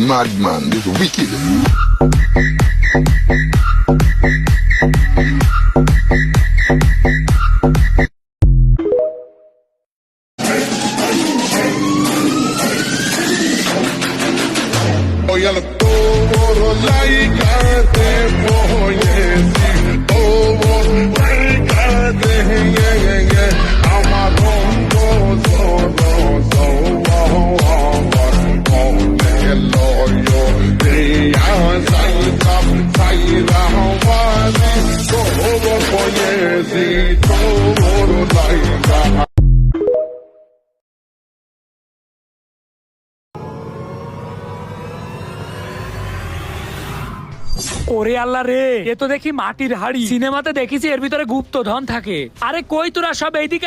madman, this wicked. Voy a los toros, laicate, voy a decir, toros, laicate, yeah, yeah. Amarondo, ওরে আল্লাহ রে, এ তো দেখি মাটির হাড়ি। সিনেমাতে দেখেছি এর ভিতরে গুপ্তধন থাকে। আরে কই তোরা সব এইদিকে